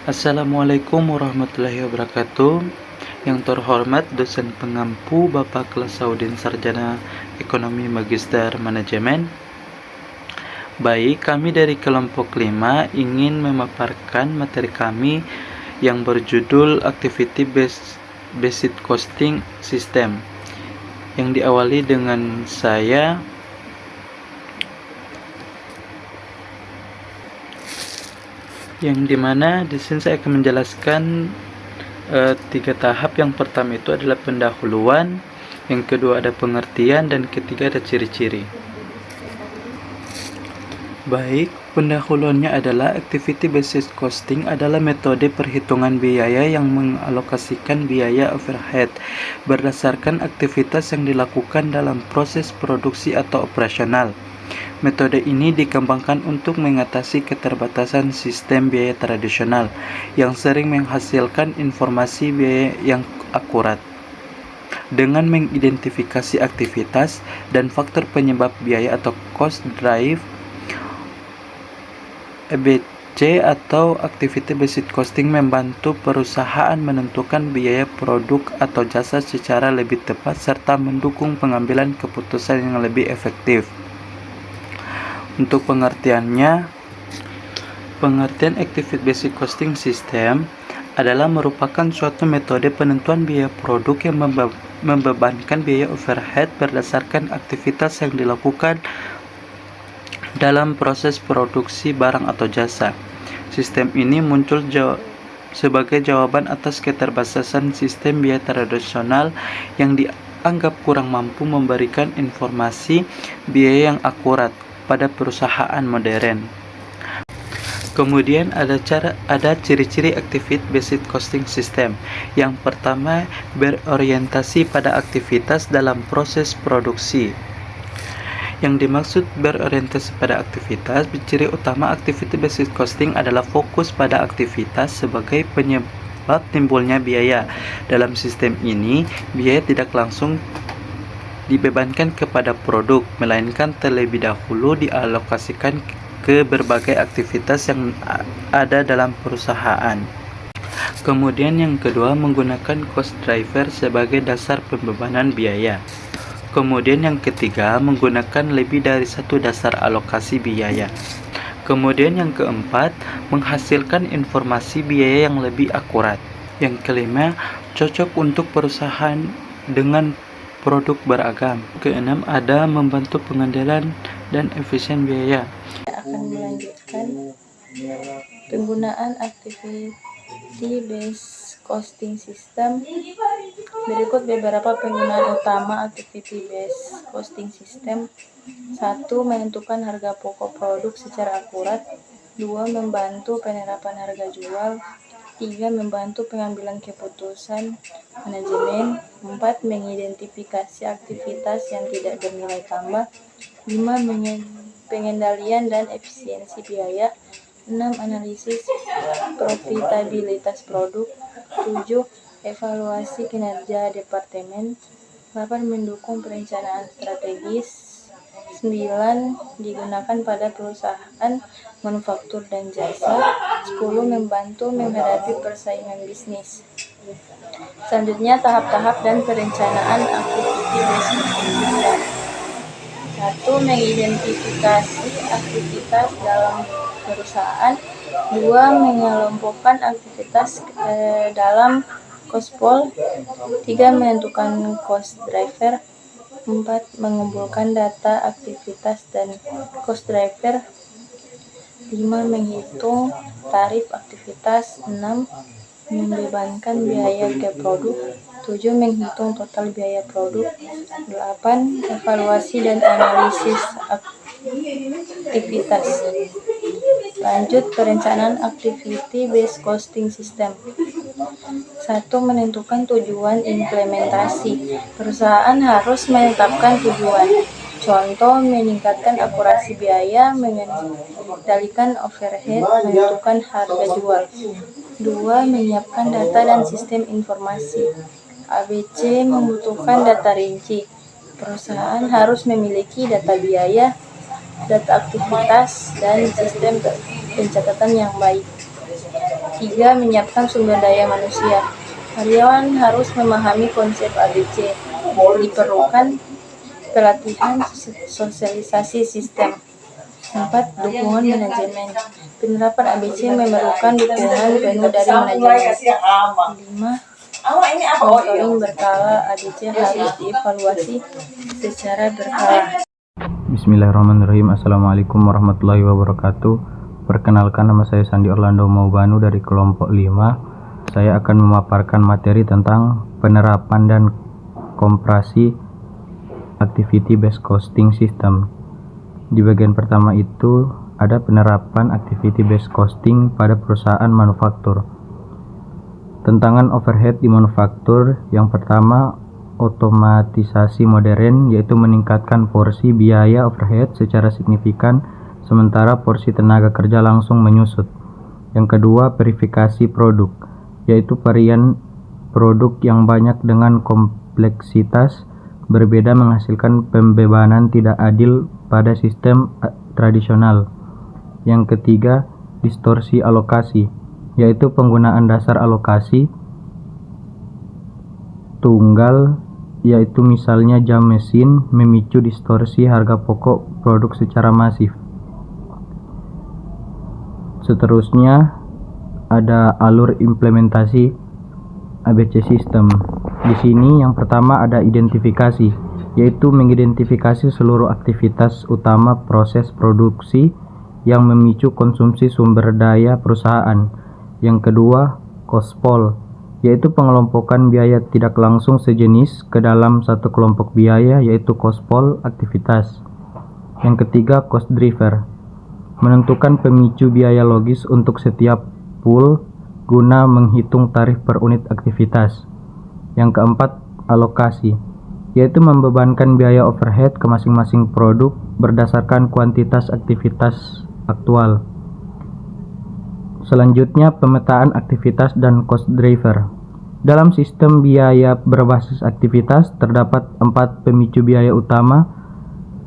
Assalamualaikum warahmatullahi wabarakatuh. Yang terhormat dosen pengampu Bapak Klasaudin Sarjana Ekonomi Magister Manajemen. Baik, kami dari kelompok 5 ingin memaparkan materi kami yang berjudul Activity Based Costing System, yang diawali dengan saya, yang dimana di sini saya akan menjelaskan 3 tahap. Yang pertama itu adalah pendahuluan, yang kedua ada pengertian, dan ketiga ada ciri-ciri. Baik, pendahuluannya adalah activity based costing adalah metode perhitungan biaya yang mengalokasikan biaya overhead berdasarkan aktivitas yang dilakukan dalam proses produksi atau operasional. Metode ini dikembangkan untuk mengatasi keterbatasan sistem biaya tradisional yang sering menghasilkan informasi biaya yang akurat. Dengan mengidentifikasi aktivitas dan faktor penyebab biaya atau cost drive, ABC atau Activity Based Costing membantu perusahaan menentukan biaya produk atau jasa secara lebih tepat serta mendukung pengambilan keputusan yang lebih efektif. Untuk pengertian Activity Based Costing System adalah merupakan suatu metode penentuan biaya produk yang membebankan biaya overhead berdasarkan aktivitas yang dilakukan dalam proses produksi barang atau jasa. Sistem ini muncul sebagai jawaban atas keterbatasan sistem biaya tradisional yang dianggap kurang mampu memberikan informasi biaya yang akurat pada perusahaan modern. Kemudian ada ciri-ciri Activity Based Costing System. Yang pertama, berorientasi pada aktivitas dalam proses produksi. Yang dimaksud berorientasi pada aktivitas, ciri utama Activity Based Costing adalah fokus pada aktivitas sebagai penyebab timbulnya biaya. Dalam sistem ini, biaya tidak langsung dibebankan kepada produk, melainkan terlebih dahulu dialokasikan ke berbagai aktivitas yang ada dalam perusahaan. Kemudian yang kedua, menggunakan cost driver sebagai dasar pembebanan biaya. Kemudian yang ketiga, menggunakan lebih dari satu dasar alokasi biaya. Kemudian yang keempat, menghasilkan informasi biaya yang lebih akurat. Yang kelima, cocok untuk perusahaan dengan produk beragam. Keenam, ada membantu pengendalian dan efisien biaya. Akan melanjutkan penggunaan Activity Based Costing System. Berikut beberapa penggunaan utama Activity Based Costing System. 1. Menentukan harga pokok produk secara akurat. 2. Membantu penerapan harga jual. 3. Membantu pengambilan keputusan manajemen. 4. Mengidentifikasi aktivitas yang tidak bernilai tambah. 5. Pengendalian dan efisiensi biaya. 6. Analisis profitabilitas produk. 7. Evaluasi kinerja departemen. 8. Mendukung perencanaan strategis. 9. Digunakan pada perusahaan manufaktur dan jasa. 10. Membantu menghadapi persaingan bisnis. Selanjutnya, tahap-tahap dan perencanaan Activity Based Costing System. 1. Mengidentifikasi aktivitas dalam perusahaan. 2. Mengelompokkan aktivitas dalam cost-pool. 3. Menentukan cost driver. 4. Mengumpulkan data aktivitas dan cost driver. 5. Menghitung tarif aktivitas. 6. Membebankan biaya ke produk. 7. Menghitung total biaya produk. 8. Evaluasi dan analisis aktivitas. Lanjut, perencanaan Activity Based Costing System. 1. Menentukan tujuan implementasi. Perusahaan harus menetapkan tujuan. Contoh, meningkatkan akurasi biaya, mengendalikan overhead, menentukan harga jual. 2. Menyiapkan data dan sistem informasi. ABC membutuhkan data rinci. Perusahaan harus memiliki data biaya, data aktivitas, dan sistem pencatatan yang baik. ketiga, menyiapkan sumber daya manusia. Karyawan harus memahami konsep ABC. Diperlukan pelatihan sosialisasi sistem. 4. Dukungan manajemen. Penerapan ABC memerlukan dukungan penuh dari manajemen. 5. Monitoring berkala. ABC harus dievaluasi secara berkala. Bismillahirrahmanirrahim. Assalamualaikum warahmatullahi wabarakatuh. Perkenalkan, nama saya Sandi Orlando Maubanu dari kelompok 5. Saya akan memaparkan materi tentang penerapan dan komparasi activity based costing system. Di bagian pertama itu ada penerapan activity based costing pada perusahaan manufaktur. Tantangan overhead di manufaktur yang pertama, otomatisasi modern, yaitu meningkatkan porsi biaya overhead secara signifikan sementara porsi tenaga kerja langsung menyusut. Yang kedua, verifikasi produk, yaitu varian produk yang banyak dengan kompleksitas berbeda menghasilkan pembebanan tidak adil pada sistem tradisional. Yang ketiga, distorsi alokasi, yaitu penggunaan dasar alokasi tunggal, yaitu misalnya jam mesin, memicu distorsi harga pokok produk secara masif. Seterusnya ada alur implementasi ABC system. Di sini yang pertama ada identifikasi, yaitu mengidentifikasi seluruh aktivitas utama proses produksi yang memicu konsumsi sumber daya perusahaan. Yang kedua, cost pool, yaitu pengelompokan biaya tidak langsung sejenis ke dalam satu kelompok biaya, yaitu cost pool aktivitas. Yang ketiga, cost driver, menentukan pemicu biaya logis untuk setiap pool guna menghitung tarif per unit aktivitas. Yang keempat, alokasi, yaitu membebankan biaya overhead ke masing-masing produk berdasarkan kuantitas aktivitas aktual. Selanjutnya, pemetaan aktivitas dan cost driver. Dalam sistem biaya berbasis aktivitas terdapat 4 pemicu biaya utama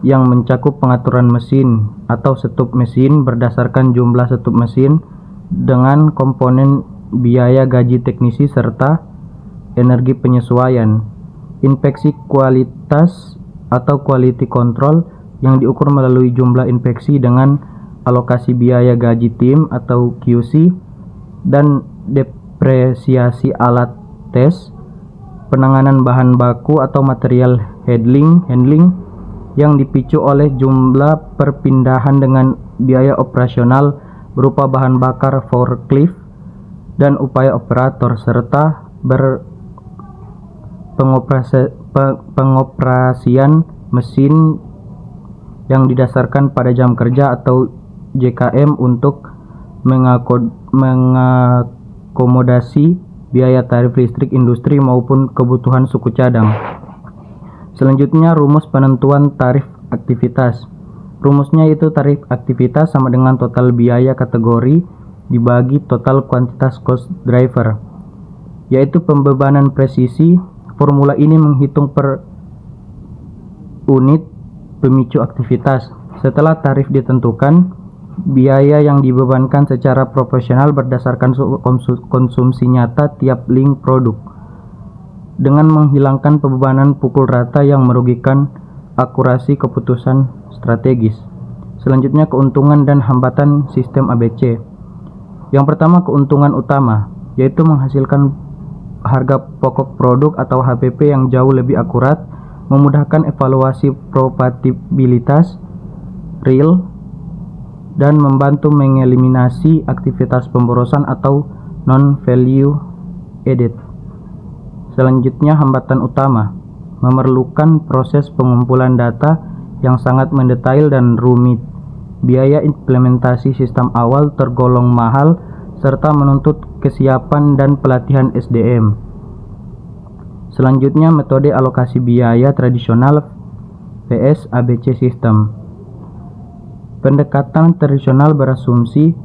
yang mencakup pengaturan mesin atau setup mesin berdasarkan jumlah setup mesin dengan komponen biaya gaji teknisi serta energi penyesuaian, inspeksi kualitas atau quality control yang diukur melalui jumlah inspeksi dengan alokasi biaya gaji tim atau QC, dan depresiasi alat tes, penanganan bahan baku atau material handling yang dipicu oleh jumlah perpindahan dengan biaya operasional berupa bahan bakar forklift dan upaya operator serta pengoperasian mesin yang didasarkan pada jam kerja atau JKM untuk mengakomodasi biaya tarif listrik industri maupun kebutuhan suku cadang. Selanjutnya, rumus penentuan tarif aktivitas. Rumusnya itu tarif aktivitas sama dengan total biaya kategori dibagi total kuantitas cost driver, yaitu pembebanan presisi. Formula ini menghitung per unit pemicu aktivitas. Setelah tarif ditentukan, biaya yang dibebankan secara proporsional berdasarkan konsumsi nyata tiap link produk, dengan menghilangkan pembebanan pukul rata yang merugikan akurasi keputusan strategis. Selanjutnya, keuntungan dan hambatan sistem ABC. Yang pertama, keuntungan utama, yaitu menghasilkan harga pokok produk atau HPP yang jauh lebih akurat, memudahkan evaluasi probabilitas real, dan membantu mengeliminasi aktivitas pemborosan atau non-value added. Selanjutnya, hambatan utama, memerlukan proses pengumpulan data yang sangat mendetail dan rumit. Biaya implementasi sistem awal tergolong mahal serta menuntut kesiapan dan pelatihan SDM. Selanjutnya, metode alokasi biaya tradisional vs ABC system. Pendekatan tradisional berasumsi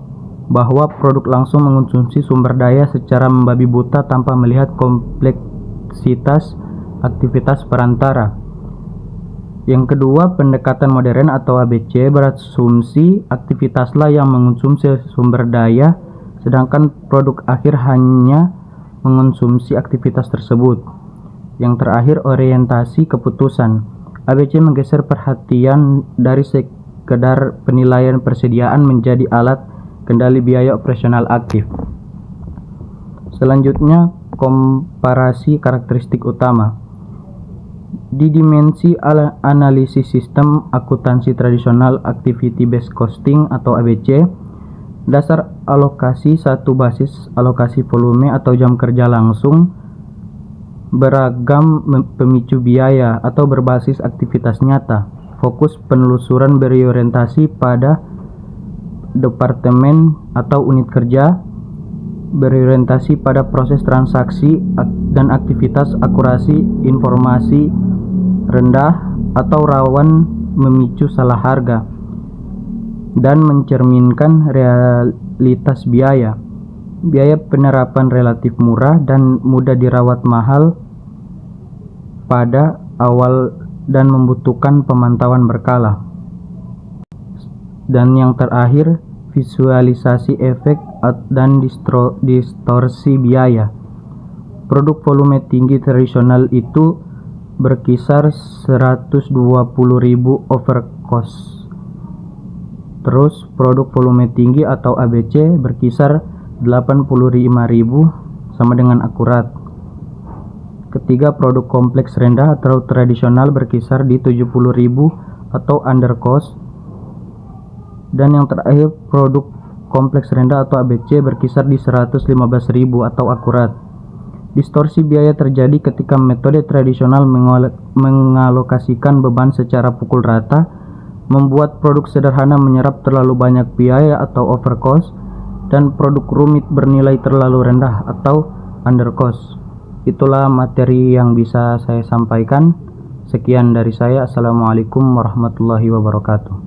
bahwa produk langsung mengonsumsi sumber daya secara membabi buta tanpa melihat kompleksitas aktivitas perantara. Yang kedua, pendekatan modern atau ABC berasumsi aktivitaslah yang mengonsumsi sumber daya sedangkan produk akhir hanya mengonsumsi aktivitas tersebut. Yang terakhir, orientasi keputusan. ABC menggeser perhatian dari sekedar penilaian persediaan menjadi alat kendali biaya operasional aktif. Selanjutnya, komparasi karakteristik utama. Di dimensi analisis sistem akuntansi tradisional, activity based costing atau ABC, dasar alokasi satu basis alokasi volume atau jam kerja langsung, beragam pemicu biaya atau berbasis aktivitas nyata. Fokus penelusuran berorientasi pada departemen atau unit kerja, berorientasi pada proses transaksi dan aktivitas. Akurasi informasi rendah atau rawan memicu salah harga, dan mencerminkan realitas biaya. Biaya penerapan relatif murah dan mudah dirawat mahal pada awal dan membutuhkan pemantauan berkala. Dan yang terakhir, visualisasi efek dan distorsi biaya. Produk volume tinggi tradisional itu berkisar 120.000 over cost. Terus produk volume tinggi atau ABC berkisar 85.000 sama dengan akurat. Ketiga, produk kompleks rendah atau tradisional berkisar di 70.000 atau under cost. Dan yang terakhir, produk kompleks rendah atau ABC berkisar di 115.000 atau akurat. Distorsi biaya terjadi ketika metode tradisional mengalokasikan beban secara pukul rata, membuat produk sederhana menyerap terlalu banyak biaya atau over cost, dan produk rumit bernilai terlalu rendah atau under cost. Itulah materi yang bisa saya sampaikan. Sekian dari saya. Assalamualaikum warahmatullahi wabarakatuh.